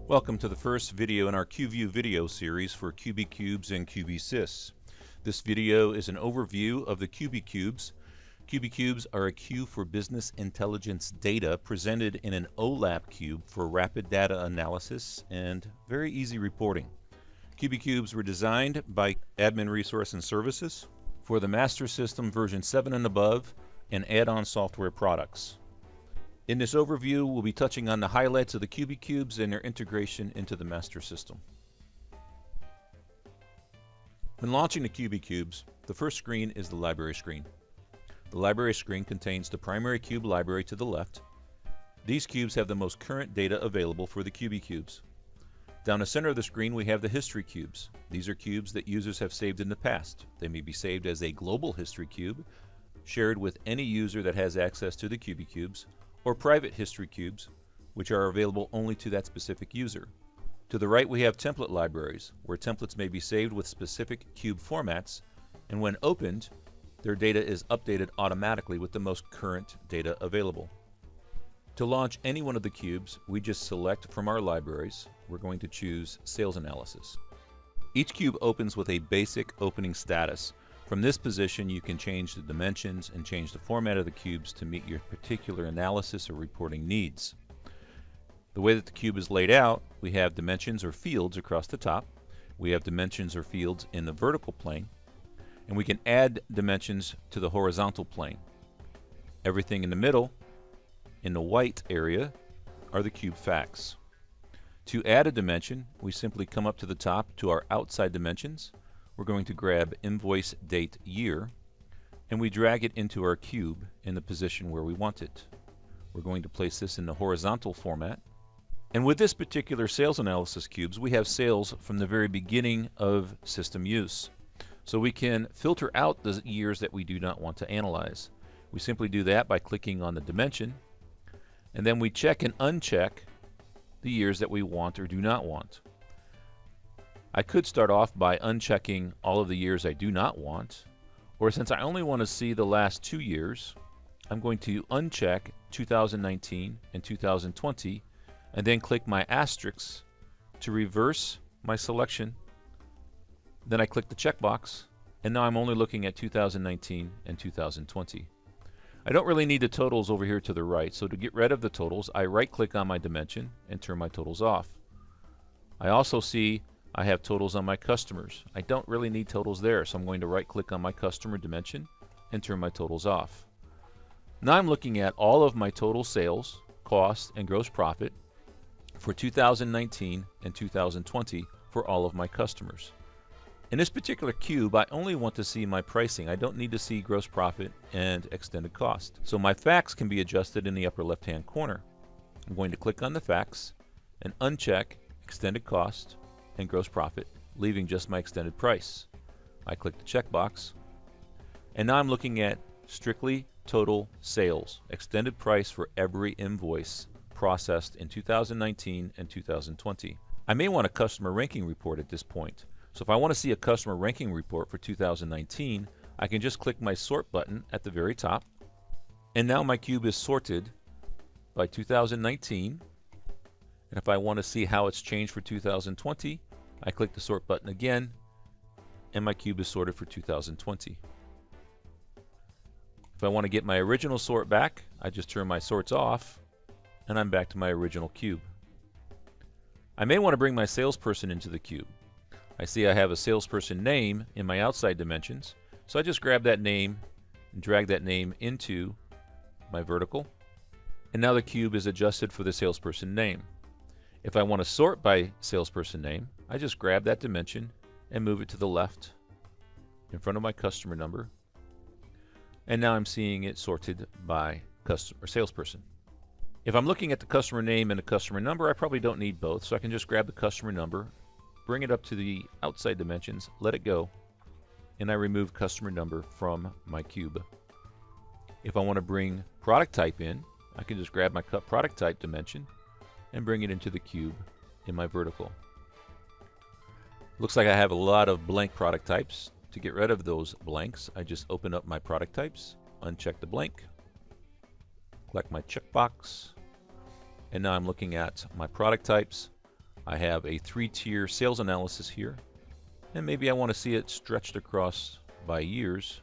Welcome to the first video in our QView video series for QB Cubes and QB Sys. This video is an overview of the QB Cubes. QB Cubes are a cube for business intelligence data presented in an OLAP cube for rapid data analysis and very easy reporting. QB Cubes were designed by Admin Resource and Services for the Master System version 7 and above and add-on software products. In this overview, we'll be touching on the highlights of the QB Cubes and their integration into the master system. When launching the QB Cubes, the first screen is the library screen. The library screen contains the primary cube library to the left. These cubes have the most current data available for the QB Cubes. Down the center of the screen, we have the history cubes. These are cubes that users have saved in the past. They may be saved as a global history cube, shared with any user that has access to the QB Cubes, or private history cubes, which are available only to that specific user. To the right, we have template libraries, where templates may be saved with specific cube formats, and when opened, their data is updated automatically with the most current data available. To launch any one of the cubes, we just select from our libraries. We're going to choose Sales Analysis. Each cube opens with a basic opening status. From this position, you can change the dimensions and change the format of the cubes to meet your particular analysis or reporting needs. The way that the cube is laid out, we have dimensions or fields across the top. We have dimensions or fields in the vertical plane, and we can add dimensions to the horizontal plane. Everything in the middle, in the white area, are the cube facts. To add a dimension, we simply come up to the top to our outside dimensions. We're going to grab invoice date year, and we drag it into our cube in the position where we want it. We're going to place this in the horizontal format. And with this particular sales analysis cubes, we have sales from the very beginning of system use. So we can filter out the years that we do not want to analyze. We simply do that by clicking on the dimension, and then we check and uncheck the years that we want or do not want. I could start off by unchecking all of the years I do not want, or since I only want to see the last 2 years, I'm going to uncheck 2019 and 2020 and then click my asterisk to reverse my selection. Then I click the checkbox, and now I'm only looking at 2019 and 2020. I don't really need the totals over here to the right, so to get rid of the totals, I right-click on my dimension and turn my totals off. I also see I have totals on my customers. I don't really need totals there, so I'm going to right-click on my customer dimension and turn my totals off. Now I'm looking at all of my total sales, cost, and gross profit for 2019 and 2020 for all of my customers. In this particular cube, I only want to see my pricing. I don't need to see gross profit and extended cost. So my facts can be adjusted in the upper left-hand corner. I'm going to click on the facts and uncheck extended cost and gross profit, leaving just my extended price. I click the checkbox, and now I'm looking at strictly total sales, extended price for every invoice processed in 2019 and 2020. I may want a customer ranking report at this point. So if I want to see a customer ranking report for 2019, I can just click my sort button at the very top, and now my cube is sorted by 2019. And if I want to see how it's changed for 2020, I click the sort button again, and my cube is sorted for 2020. If I want to get my original sort back, I just turn my sorts off, and I'm back to my original cube. I may want to bring my salesperson into the cube. I see I have a salesperson name in my outside dimensions, so I just grab that name and drag that name into my vertical, and now the cube is adjusted for the salesperson name. If I want to sort by salesperson name, I just grab that dimension and move it to the left in front of my customer number, and now I'm seeing it sorted by customer or salesperson. If I'm looking at the customer name and the customer number, I probably don't need both, so I can just grab the customer number, bring it up to the outside dimensions, let it go, and I remove customer number from my cube. If I want to bring product type in, I can just grab my product type dimension and bring it into the cube in my vertical. Looks like I have a lot of blank product types. To get rid of those blanks, I just open up my product types, uncheck the blank, click my checkbox, and now I'm looking at my product types. I have a 3-tier sales analysis here, and maybe I want to see it stretched across by years.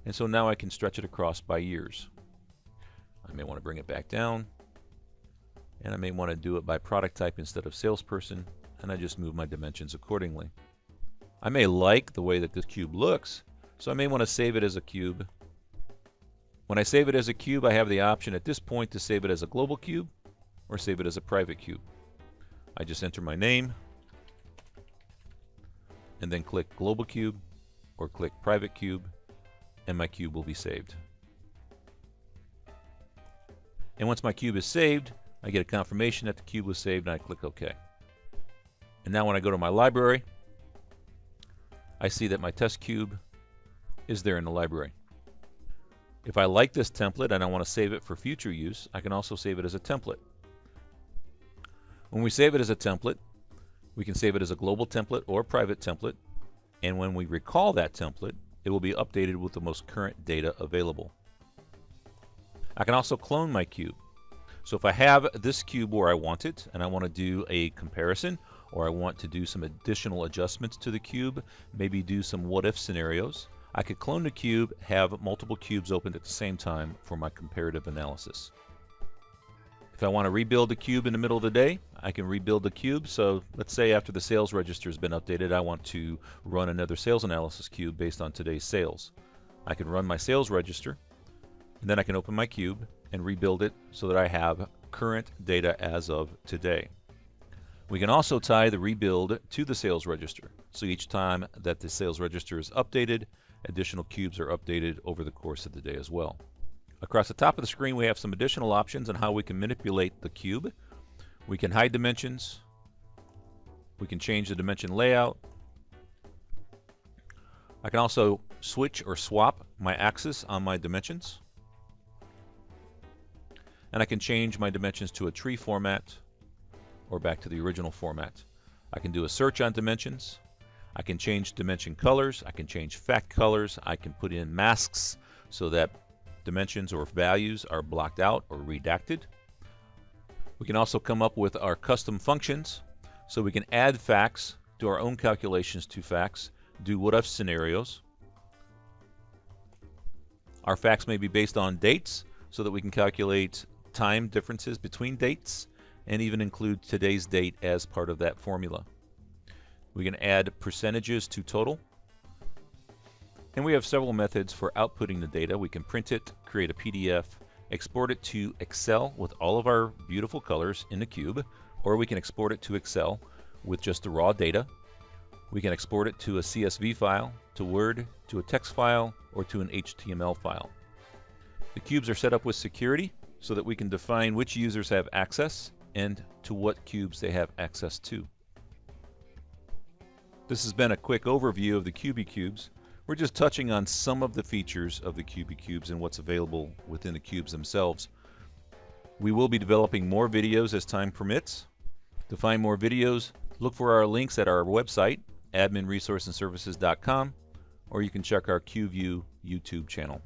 And so now I can stretch it across by years. I may want to bring it back down, and I may want to do it by product type instead of salesperson, and I just move my dimensions accordingly. I may like the way that this cube looks, so I may want to save it as a cube. When I save it as a cube, I have the option at this point to save it as a global cube or save it as a private cube. I just enter my name and then click global cube or click private cube, and my cube will be saved. And once my cube is saved, I get a confirmation that the cube was saved, and I click OK. And now when I go to my library, I see that my test cube is there in the library. If I like this template and I want to save it for future use, I can also save it as a template. When we save it as a template, we can save it as a global template or private template, and when we recall that template, it will be updated with the most current data available. I can also clone my cube. So if I have this cube where I want it and I want to do a comparison, or I want to do some additional adjustments to the cube, maybe do some what-if scenarios, I could clone the cube, have multiple cubes opened at the same time for my comparative analysis. If I want to rebuild the cube in the middle of the day, I can rebuild the cube. So let's say after the sales register has been updated, I want to run another sales analysis cube based on today's sales. I can run my sales register, and then I can open my cube and rebuild it so that I have current data as of today. We can also tie the rebuild to the sales register. So each time that the sales register is updated, additional cubes are updated over the course of the day as well. Across the top of the screen, we have some additional options on how we can manipulate the cube. We can hide dimensions. We can change the dimension layout. I can also switch or swap my axis on my dimensions. And I can change my dimensions to a tree format or back to the original format. I can do a search on dimensions. I can change dimension colors. I can change fact colors. I can put in masks so that dimensions or values are blocked out or redacted. We can also come up with our custom functions, so we can add facts, do our own calculations to facts, do what-if scenarios. Our facts may be based on dates, so that we can calculate time differences between dates, and even include today's date as part of that formula. We can add percentages to total. And we have several methods for outputting the data. We can print it, create a PDF, export it to Excel with all of our beautiful colors in the cube, or we can export it to Excel with just the raw data. We can export it to a CSV file, to Word, to a text file, or to an HTML file. The cubes are set up with security so that we can define which users have access and to what cubes they have access to. This has been a quick overview of the QB Cubes. We're just touching on some of the features of the QB Cubes and what's available within the cubes themselves. We will be developing more videos as time permits. To find more videos, look for our links at our website, adminresourceandservices.com, or you can check our QView YouTube channel.